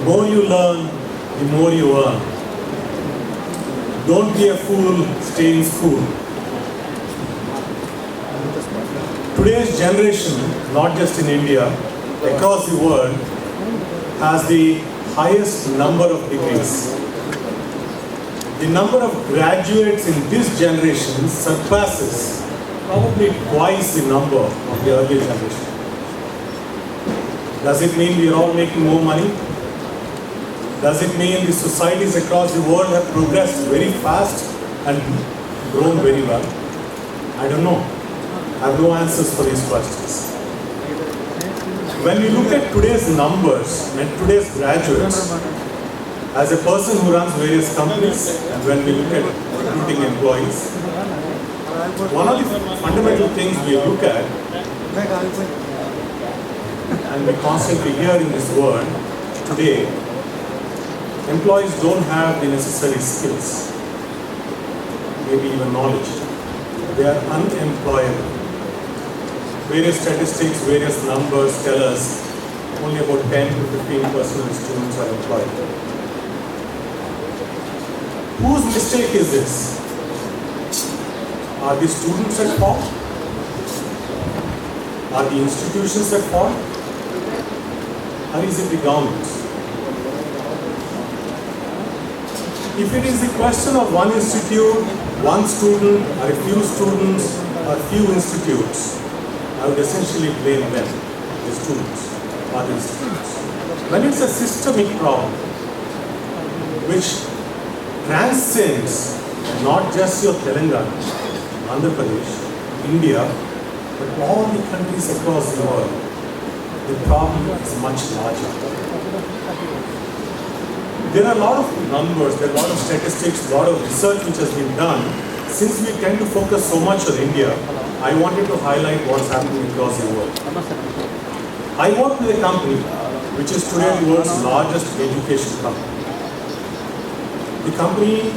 more you learn, the more you earn. Don't be a fool, stay in school. Today's generation, not just in India, across the world, has the highest number of degrees. The number of graduates in this generation surpasses probably twice the number of the earlier generation. Does it mean we are all making more money? Does it mean the societies across the world have progressed very fast and grown very well? I don't know. I have no answers for these questions. When we look at today's numbers and today's graduates, as a person who runs various companies, and when we look at recruiting employees, one of the fundamental things we look at, and we constantly hear in this world today, employees don't have the necessary skills, maybe even knowledge. They are unemployable. Various statistics, various numbers tell us only about 10 to 15% of students are employed. Whose mistake is this? Are the students at fault? Are the institutions at fault? Or is it the government? If it is the question of one institute, one student, or a few students, or few institutes, I would essentially blame them, the students or the institutes. When it's a systemic problem, which transcends not just your Telangana, Andhra Pradesh, India, but all the countries across the world, the problem is much larger. There are a lot of numbers, there are a lot of statistics, a lot of research which has been done. Since we tend to focus so much on India, I wanted to highlight what's happening across the world. I work with a company which is today the world's largest education company. The company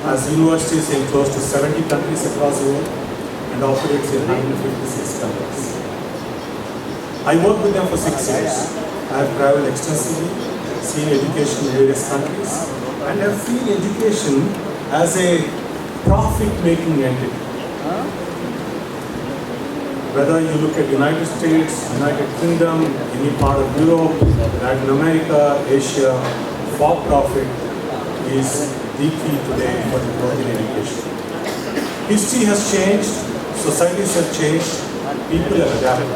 has universities in close to 70 countries across the world and operates in 156 countries. I worked with them for 6 years. I have traveled extensively, seen education in various countries, and have seen education as a profit-making entity. Whether you look at United States, United Kingdom, any part of Europe, Latin America, Asia, for profit is the key today for the growth in education. History has changed, societies have changed, people have adapted.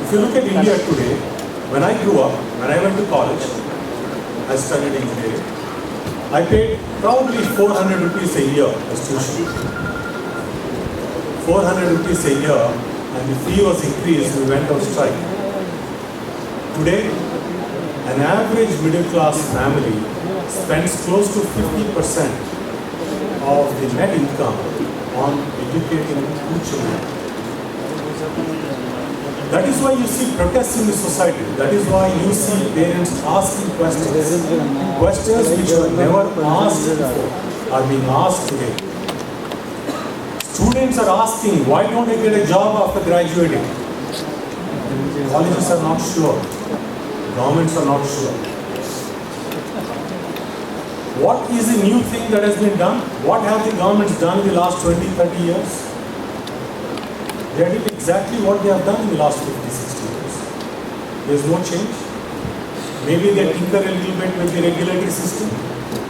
If you look at India today, when I grew up, when I went to college, I studied engineering. I paid probably 400 rupees a year as tuition. 400 rupees a year, and the fee was increased, we went on strike. Today, an average middle class family spends close to 50% of the net income on educating 2 children. That is why you see protests in the society. That is why you see parents asking questions. Questions which were never asked before are being asked today. Students are asking, why don't I get a job after graduating? Colleges are not sure. Governments are not sure. What is the new thing that has been done? What have the governments done in the last 20, 30 years? They did exactly what they have done in the last 50, 60 years. There is no change. Maybe they tinker a little bit with the regulatory system.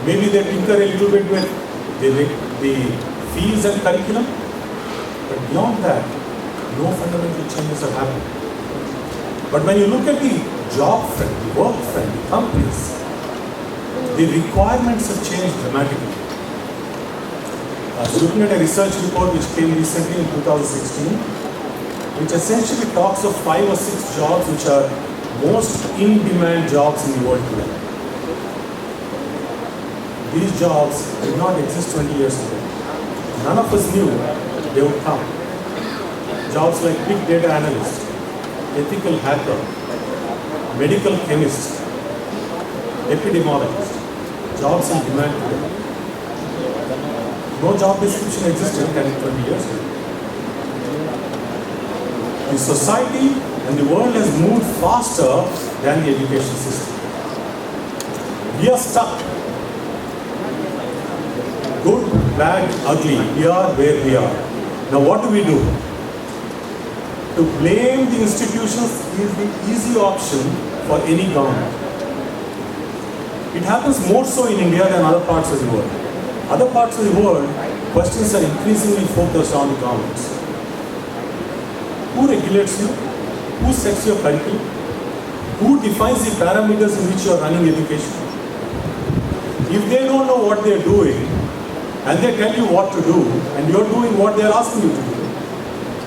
Maybe they tinker a little bit with the fees and curriculum. But beyond that, no fundamental changes are happening. But when you look at the job front, the work front, the companies, the requirements have changed dramatically. I was looking at a research report which came recently in 2016, which essentially talks of 5 or 6 jobs which are most in-demand jobs in the world today. These jobs did not exist 20 years ago. None of us knew they would come. Jobs like big data analyst, ethical hacker, medical chemist, epidemiologist, jobs in demand today. No job description existed 10, 20 years ago. The society and the world has moved faster than the education system. We are stuck. Good, bad, ugly. We are where we are. Now what do we do? To blame the institutions is the easy option for any government. It happens more so in India than other parts of the world. Other parts of the world, questions are increasingly focused on the governments. Who regulates you? Who sets your curriculum? Who defines the parameters in which you are running education? If they don't know what they are doing, and they tell you what to do, and you are doing what they are asking you to do,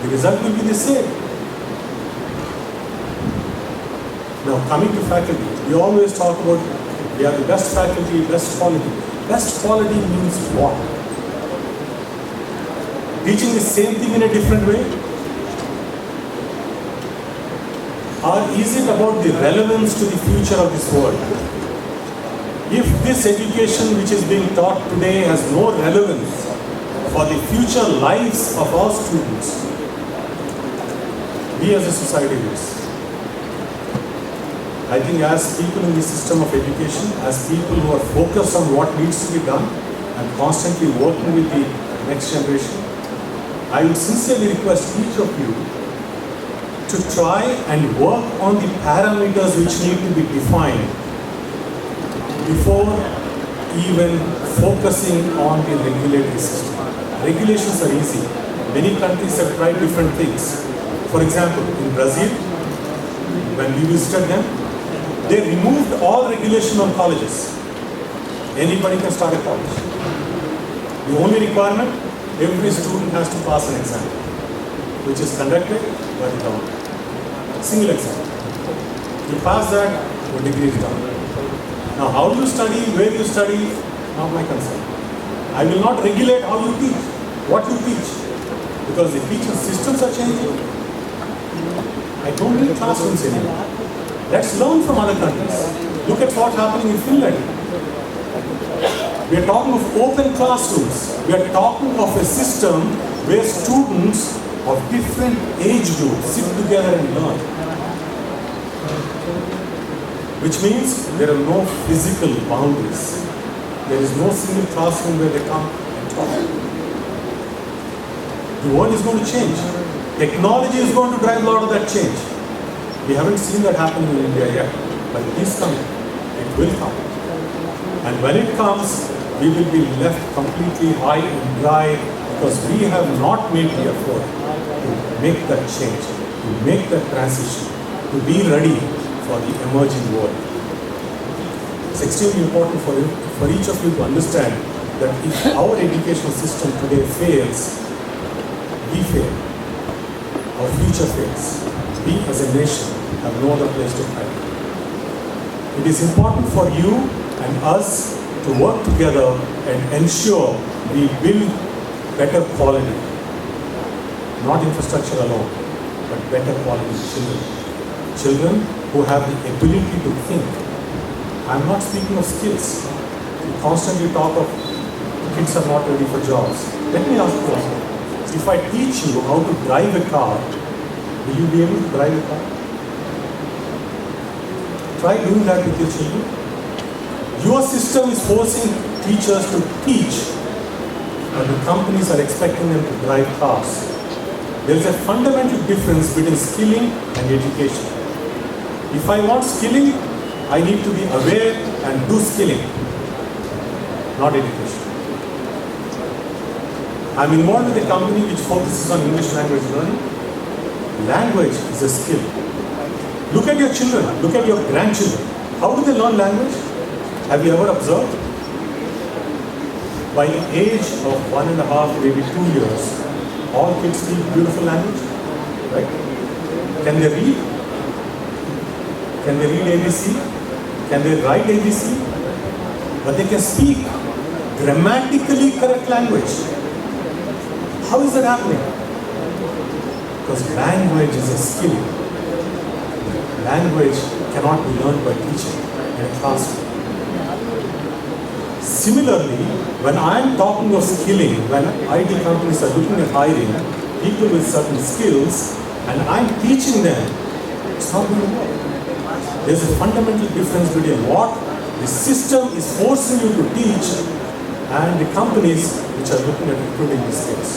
the result will be the same. Now, coming to faculty, we always talk about we have the best faculty, best quality. Best quality means what? Teaching the same thing in a different way? Or is it about the relevance to the future of this world? If this education which is being taught today has no relevance for the future lives of our students, we as a society lose. I think as people in the system of education, as people who are focused on what needs to be done and constantly working with the next generation, I would sincerely request each of you to try and work on the parameters which need to be defined before even focusing on the regulatory system. Regulations are easy. Many countries have tried different things. For example, in Brazil, when we visited them, they removed all regulation on colleges. Anybody can start a college. The only requirement, every student has to pass an exam, which is conducted by the government. Single exam. You pass that, your degree is done. Now, how you study, where you study, not my concern. I will not regulate how you teach, what you teach, because the teaching systems are changing. I don't need classrooms anymore. Let's learn from other countries. Look at what's happening in Finland. We are talking of open classrooms. We are talking of a system where students of different age groups sit together and learn. Which means there are no physical boundaries. There is no single classroom where they come and talk. The world is going to change. Technology is going to drive a lot of that change. We haven't seen that happen in India yet, but it is coming. It will come. And when it comes, we will be left completely high and dry because we have not made the effort to make that change, to make that transition, to be ready for the emerging world. It's extremely important for each of you to understand that if our educational system today fails, we fail. Our future fails. We as a nation have no other place to hide. It is important for you and us to work together and ensure we build better quality, not infrastructure alone, but better quality children. Children who have the ability to think. I'm not speaking of skills. We constantly talk of kids are not ready for jobs. Let me ask you something. If I teach you how to drive a car, will you be able to drive a car? Try doing that with your children. Your system is forcing teachers to teach, but the companies are expecting them to drive cars. There is a fundamental difference between skilling and education. If I want skilling, I need to be aware and do skilling, not education. I'm involved with a company which focuses on English language learning. Language is a skill. Look at your children, look at your grandchildren. How do they learn language? Have you ever observed? By the age of 1.5, maybe 2 years, all kids speak beautiful language, right? Can they read? Can they read ABC? Can they write ABC? But they can speak grammatically correct language. How is that happening? Because language is a skill. Language cannot be learned by teaching in a classroom. Similarly, when I am talking of skilling, when IT companies are looking at hiring people with certain skills and I'm teaching them, it's not going to work. There's a fundamental difference between what The system is forcing you to teach, and the companies which are looking at recruiting these skills.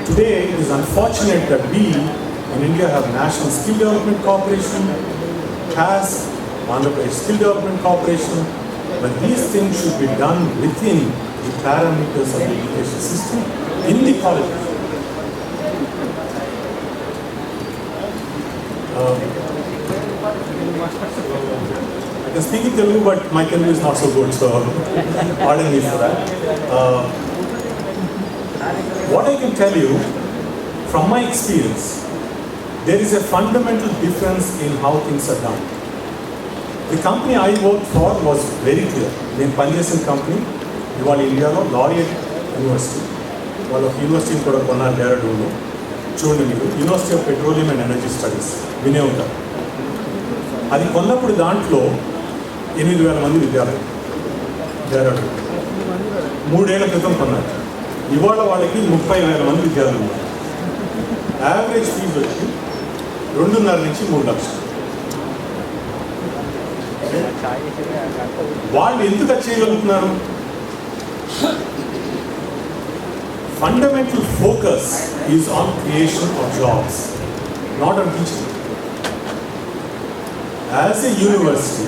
Today, it is unfortunate that we in India have National Skill Development Corporation, CAS, Andhra Pradesh Skill Development Corporation, but these things should be done within the parameters of the education system in the colleges. I can speak in Telugu, but my Telugu is not so good, so pardon me for that. What I can tell you, from my experience, there is a fundamental difference in how things are done. The company I worked for was very clear. నేను పనిచేసిన company ఇవాళ ఇండియాలో laureate university, వాళ్ళ యూనివర్సిటీని కూడా కొన్నారు డెహ్రాడూన్లో. చూడండి, మీరు university of petroleum and energy studies వినే ఉంటారు. అది కొన్నప్పుడు దాంట్లో 8,000 మంది విద్యార్థులు డెహ్రాడూన్ 3 ఏళ్ల క్రితం కొన్నారు. ఇవాళ వాళ్ళకి 30,000 మంది విద్యార్థులు ఉన్నారు. యావరేజ్ ఫీజు వచ్చి 2.5 నుంచి 3 లక్షలు. వాళ్ళు ఎందుకు చేయగలుగుతున్నారు? Fundamental focus is on creation of jobs, not on teaching. As a university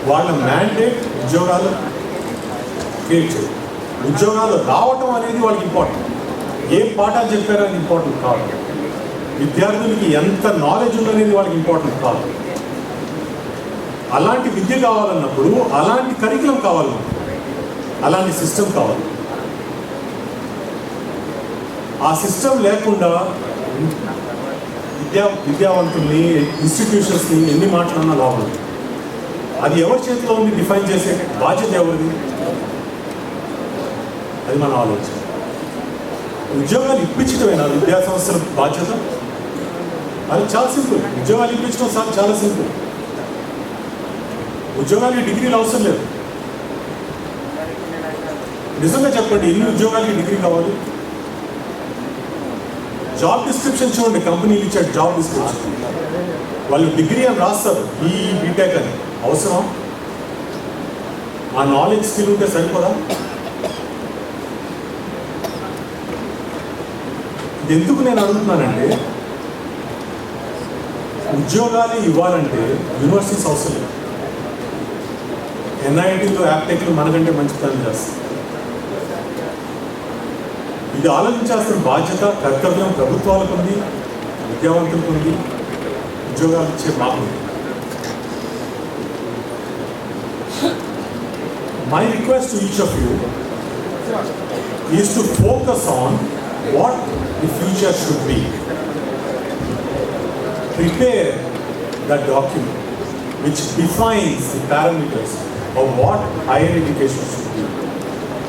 వాళ్ళ మ్యాండేట్ ఉద్యోగాలు క్రియేట్ చేయడం, ఉద్యోగాలు రావటం అనేది వాళ్ళకి ఇంపార్టెంట్. ఏం పాఠాలు చెప్పారో అది ఇంపార్టెంట్ కాదు. విద్యార్థులకి ఎంత నాలెడ్జ్ ఉందనేది వాళ్ళకి ఇంపార్టెంట్ కాదు. అలాంటి విద్య కావాలన్నప్పుడు అలాంటి కరికులం కావాలి, అలాంటి సిస్టమ్ కావాలి. ఆ సిస్టమ్ లేకుండా విద్యావంతుల్ని, ఇన్స్టిట్యూషన్స్ని ఎన్ని మాట్లాడినా లాభం. అది ఎవరి చేతిలో ఉంది? డిఫైన్ చేసే బాధ్యత ఎవరిది? అది మన ఆలోచన. ఉద్యోగాలు ఇప్పించడమేనా విద్యా సంస్థల బాధ్యత? అది చాలా సింపుల్. ఉద్యోగాలు ఇప్పించడం చాలా సింపుల్. ఉద్యోగాలకి డిగ్రీలు అవసరం లేదు. నిజంగా చెప్పండి, ఎన్ని ఉద్యోగాలకి డిగ్రీ కావాలి? జాబ్ డిస్క్రిప్షన్ చూడండి, కంపెనీలు ఇచ్చే జాబ్ డిస్క్రిప్షన్ వాళ్ళు డిగ్రీ అని రాస్తారు, ఈ బీటెక్ అని. అవసరం? ఆ నాలెడ్జ్ స్కిల్ ఉంటే సరిపోదా? ఇది ఎందుకు నేను అడుగుతున్నానంటే, ఉద్యోగాలు ఇవ్వాలంటే యూనివర్సిటీస్ అవసరం లేదు. ఎన్ఐటీలు, యాప్టెక్లు మనకంటే మంచి పనులు చేస్తాయి. ఇది ఆలోచించాల్సిన బాధ్యత, కర్తవ్యం ప్రభుత్వాలకు ఉంది, విద్యావంతులకు ఉంది, ఉద్యోగాలు ఇచ్చే మాకు. My request to each of you is to focus on what the future should be. Prepare that document which defines the parameters of what higher education should be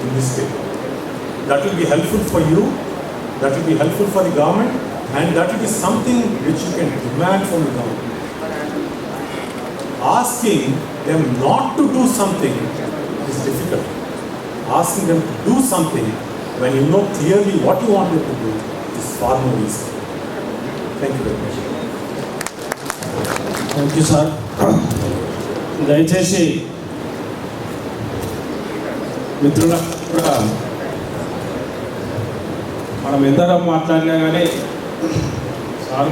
in this state. That will be helpful for you, that will be helpful for the government, and that will be something which you can demand from the government. Asking them not to do something is difficult. Asking them to do something when you know clearly what you want them to do is far more easy. Thank you very much. Thank you, sir. దయచేసి మిత్రుల కూడా మనం ఎందరం మాట్లాడినా కానీ sir